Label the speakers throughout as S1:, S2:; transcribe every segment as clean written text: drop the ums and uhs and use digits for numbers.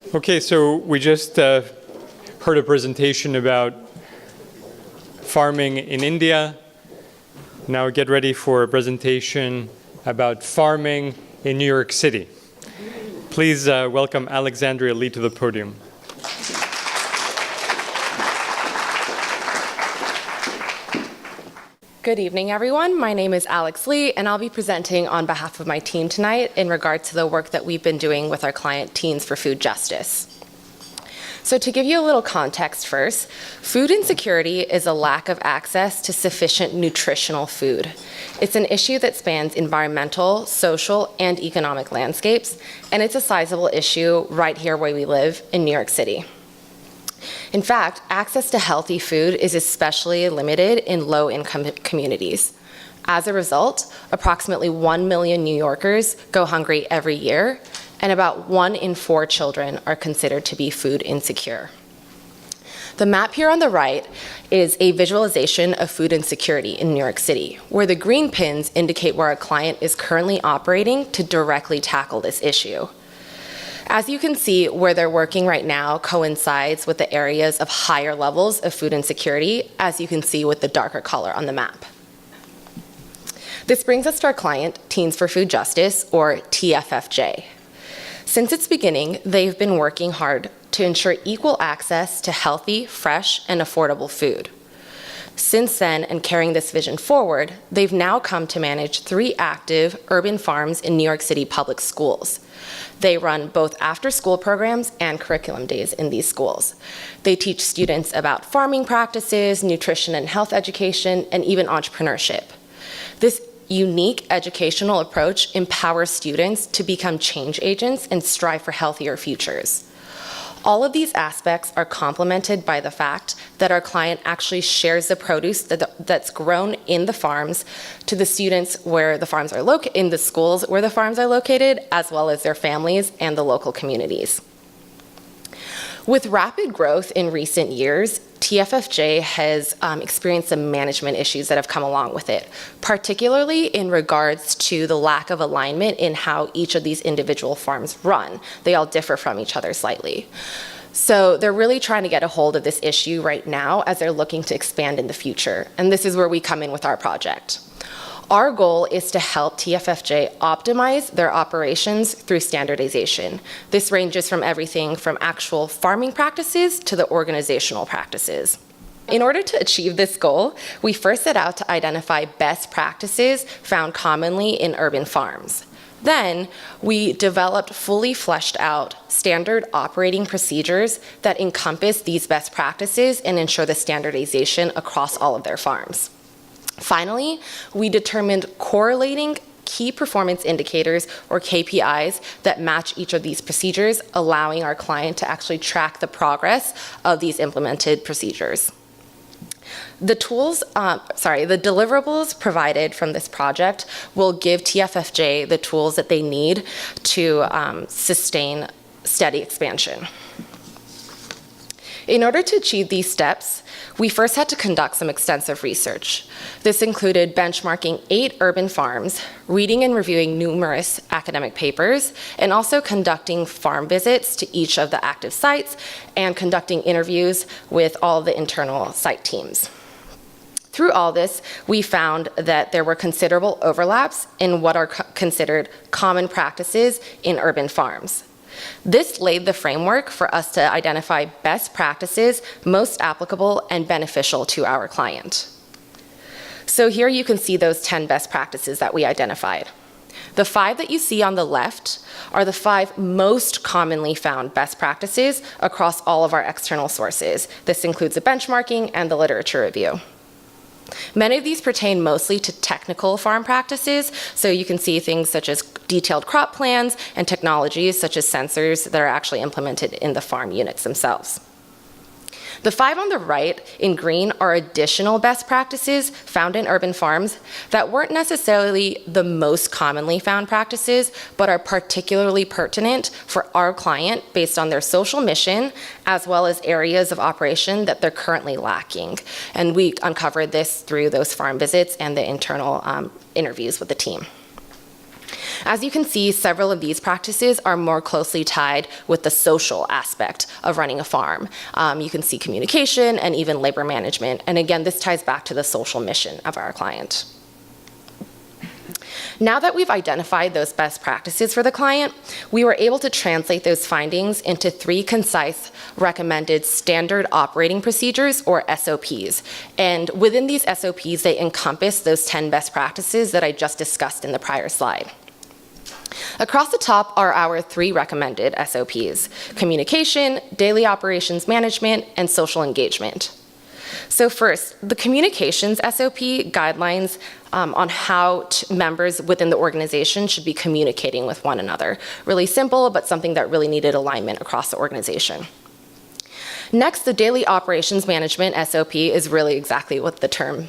S1: Okay, so we just heard a presentation about farming in India. Now get ready for a presentation about farming in New York City. Please welcome Alexandria Lee to the podium.
S2: Good evening, everyone. My name is Alex Lee, and I'll be presenting on behalf of my team tonight in regard to the work that we've been doing with our client, Teens for Food Justice. So to give you a little context first, food insecurity is a lack of access to sufficient nutritional food. It's an issue that spans environmental, social, and economic landscapes, and it's a sizable issue right here where we live in New York City. In fact, access to healthy food is especially limited in low-income communities. As a result, approximately 1 million New Yorkers go hungry every year, and about 1 in 4 children are considered to be food insecure. The map here on the right is a visualization of food insecurity in New York City, where the green pins indicate where our client is currently operating to directly tackle this issue. As you can see, where they're working right now coincides with the areas of higher levels of food insecurity, as you can see with the darker color on the map. This brings us to our client, Teens for Food Justice, or TFFJ. Since its beginning, they've been working hard to ensure equal access to healthy, fresh, and affordable food. Since then, and carrying this vision forward, they've now come to manage 3 active urban farms in New York City public schools. They run both after-school programs and curriculum days in these schools. They teach students about farming practices, nutrition and health education, and even entrepreneurship. This unique educational approach empowers students to become change agents and strive for healthier futures. All of these aspects are complemented by the fact that our client actually shares the produce that's grown in the farms to the students where the farms are located, in the schools where the farms are located, as well as their families and the local communities. With rapid growth in recent years, TFFJ has experienced some management issues that have come along with it, particularly in regards to the lack of alignment in how each of these individual farms run. They all differ from each other slightly. So they're really trying to get a hold of this issue right now as they're looking to expand in the future. And this is where we come in with our project. Our goal is to help TFFJ optimize their operations through standardization. This ranges from everything from actual farming practices to the organizational practices. In order to achieve this goal, we first set out to identify best practices found commonly in urban farms. Then, we developed fully fleshed out standard operating procedures that encompass these best practices and ensure the standardization across all of their farms. Finally, we determined correlating key performance indicators, or KPIs, that match each of these procedures, allowing our client to actually track the progress of these implemented procedures. The deliverables provided from this project will give TFFJ the tools that they need to sustain steady expansion. In order to achieve these steps, we first had to conduct some extensive research. This included benchmarking 8 urban farms, reading and reviewing numerous academic papers, and also conducting farm visits to each of the active sites and conducting interviews with all the internal site teams. Through all this, we found that there were considerable overlaps in what are considered common practices in urban farms. This laid the framework for us to identify best practices most applicable and beneficial to our client. So here you can see those 10 best practices that we identified. The 5 that you see on the left are the 5 most commonly found best practices across all of our external sources. This includes the benchmarking and the literature review. Many of these pertain mostly to technical farm practices, so you can see things such as detailed crop plans and technologies such as sensors that are actually implemented in the farm units themselves. The 5 on the right in green are additional best practices found in urban farms that weren't necessarily the most commonly found practices, but are particularly pertinent for our client based on their social mission, as well as areas of operation that they're currently lacking. And we uncovered this through those farm visits and the internal interviews with the team. As you can see, several of these practices are more closely tied with the social aspect of running a farm. You can see communication and even labor management. And again, this ties back to the social mission of our client. Now that we've identified those best practices for the client, we were able to translate those findings into 3 concise recommended standard operating procedures, or SOPs. And within these SOPs, they encompass those 10 best practices that I just discussed in the prior slide. Across the top are our 3 recommended SOPs: communication, daily operations management, and social engagement. So first, the communications SOP guidelines on how members within the organization should be communicating with one another. Really simple, but something that really needed alignment across the organization. Next, the daily operations management SOP is really exactly what the term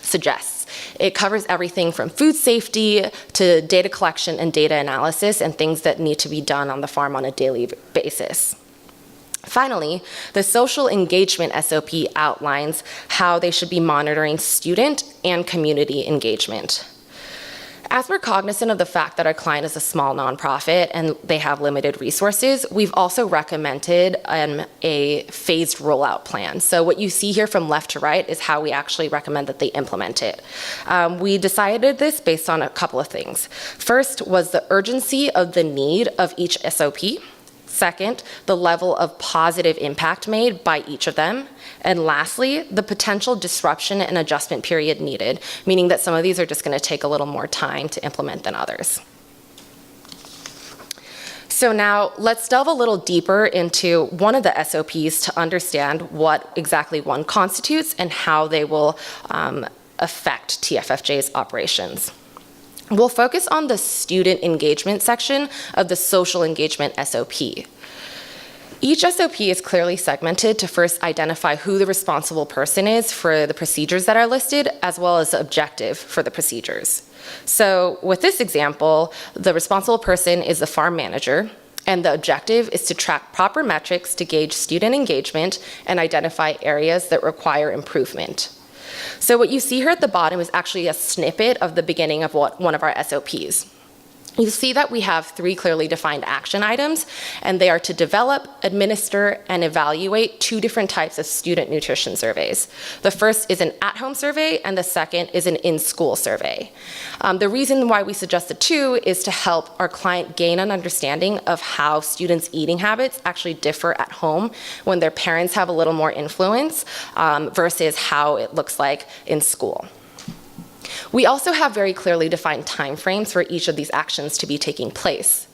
S2: suggests. It covers everything from food safety to data collection and data analysis and things that need to be done on the farm on a daily basis. Finally, the social engagement SOP outlines how they should be monitoring student and community engagement. As we're cognizant of the fact that our client is a small nonprofit and they have limited resources, we've also recommended a phased rollout plan. So what you see here from left to right is how we actually recommend that they implement it. We decided this based on a couple of things. First was the urgency of the need of each SOP. Second, the level of positive impact made by each of them. And lastly, the potential disruption and adjustment period needed, meaning that some of these are just going to take a little more time to implement than others. So now let's delve a little deeper into one of the SOPs to understand what exactly one constitutes and how they will affect TFFJ's operations. We'll focus on the student engagement section of the social engagement SOP. Each SOP is clearly segmented to first identify who the responsible person is for the procedures that are listed, as well as the objective for the procedures. So with this example, the responsible person is the farm manager, and the objective is to track proper metrics to gauge student engagement and identify areas that require improvement. So what you see here at the bottom is actually a snippet of the beginning of one of our SOPs. You see that we have 3 clearly defined action items, and they are to develop, administer, and evaluate 2 different types of student nutrition surveys. The first is an at-home survey, and the second is an in-school survey. The reason why we suggest the 2 is to help our client gain an understanding of how students' eating habits actually differ at home when their parents have a little more influence versus how it looks like in school. We also have very clearly defined timeframes for each of these actions to be taking place.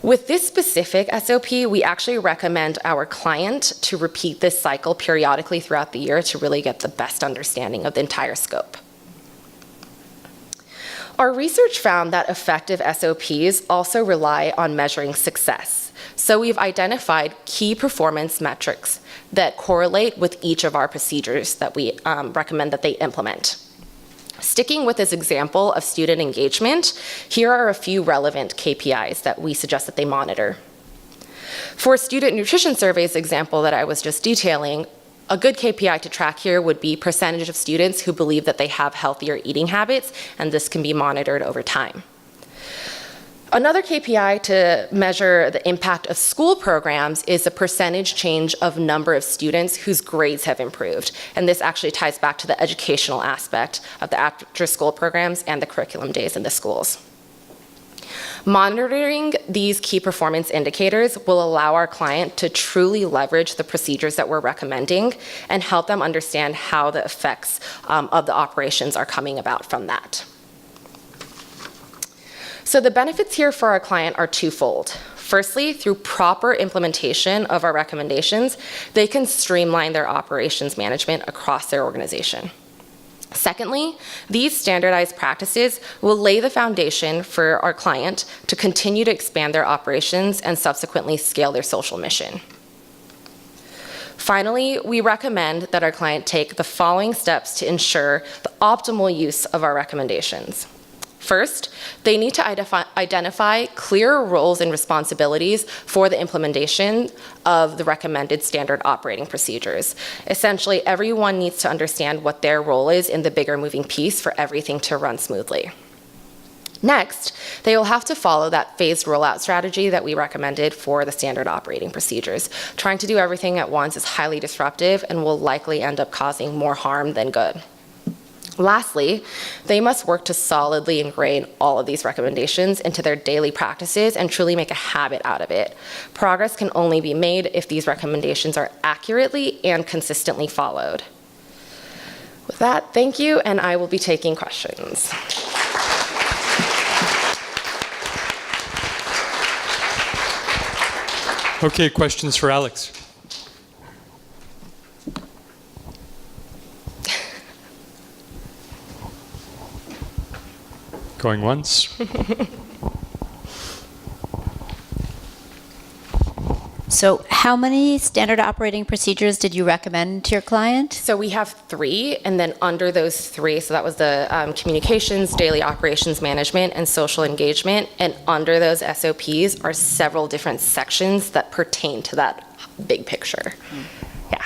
S2: With this specific SOP, we actually recommend our client to repeat this cycle periodically throughout the year to really get the best understanding of the entire scope. Our research found that effective SOPs also rely on measuring success. So we've identified key performance metrics that correlate with each of our procedures that we recommend that they implement. Sticking with this example of student engagement, here are a few relevant KPIs that we suggest that they monitor. For student nutrition surveys example that I was just detailing, a good KPI to track here would be percentage of students who believe that they have healthier eating habits, and this can be monitored over time. Another KPI to measure the impact of school programs is the percentage change of number of students whose grades have improved. And this actually ties back to the educational aspect of the after-school programs and the curriculum days in the schools. Monitoring these key performance indicators will allow our client to truly leverage the procedures that we're recommending and help them understand how the effects of the operations are coming about from that. So the benefits here for our client are twofold. Firstly, through proper implementation of our recommendations, they can streamline their operations management across their organization. Secondly, these standardized practices will lay the foundation for our client to continue to expand their operations and subsequently scale their social mission. Finally, we recommend that our client take the following steps to ensure the optimal use of our recommendations. First, they need to identify clear roles and responsibilities for the implementation of the recommended standard operating procedures. Essentially, everyone needs to understand what their role is in the bigger moving piece for everything to run smoothly. Next, they will have to follow that phased rollout strategy that we recommended for the standard operating procedures. Trying to do everything at once is highly disruptive and will likely end up causing more harm than good. Lastly, they must work to solidly ingrain all of these recommendations into their daily practices and truly make a habit out of it. Progress can only be made if these recommendations are accurately and consistently followed. With that, thank you, and I will be taking questions.
S1: Okay, questions for Alex? Going once.
S3: So how many standard operating procedures did you recommend to your client?
S2: So we have 3, and then under those 3, so that was the communications, daily operations management, and social engagement, and under those SOPs are several different sections that pertain to that big picture. Yeah.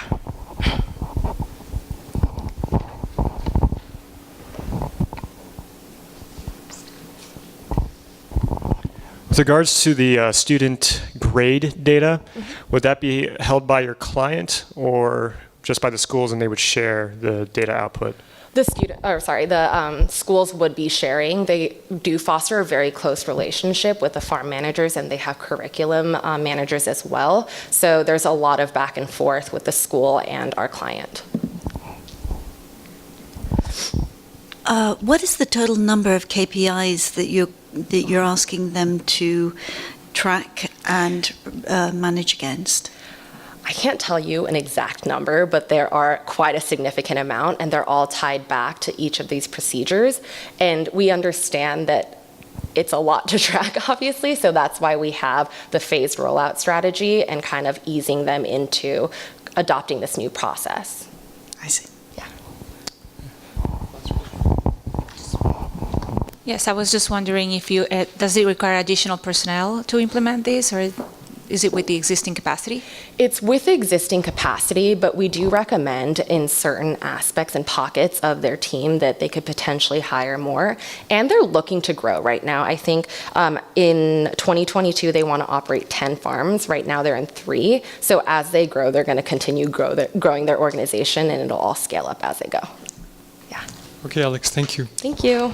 S4: With regards to the student grade data, would that be held by your client or just by the schools, and they would share the data output?
S2: The schools would be sharing. They do foster a very close relationship with the farm managers, and they have curriculum managers as well. So there's a lot of back and forth with the school and our client.
S5: What is the total number of KPIs that you're asking them to track and manage against?
S2: I can't tell you an exact number, but there are quite a significant amount, and they're all tied back to each of these procedures. And we understand that it's a lot to track, obviously, so that's why we have the phased rollout strategy and kind of easing them into adopting this new process.
S5: I see.
S6: Yes, I was just wondering if does it require additional personnel to implement this, or is it with the existing capacity?
S2: It's with existing capacity, but we do recommend in certain aspects and pockets of their team that they could potentially hire more. And they're looking to grow right now. I think in 2022, they want to operate 10 farms. Right now, they're in 3. So as they grow, they're going to continue growing their organization, and it'll all scale up as they go. Yeah.
S1: Okay, Alex, thank you.
S2: Thank you.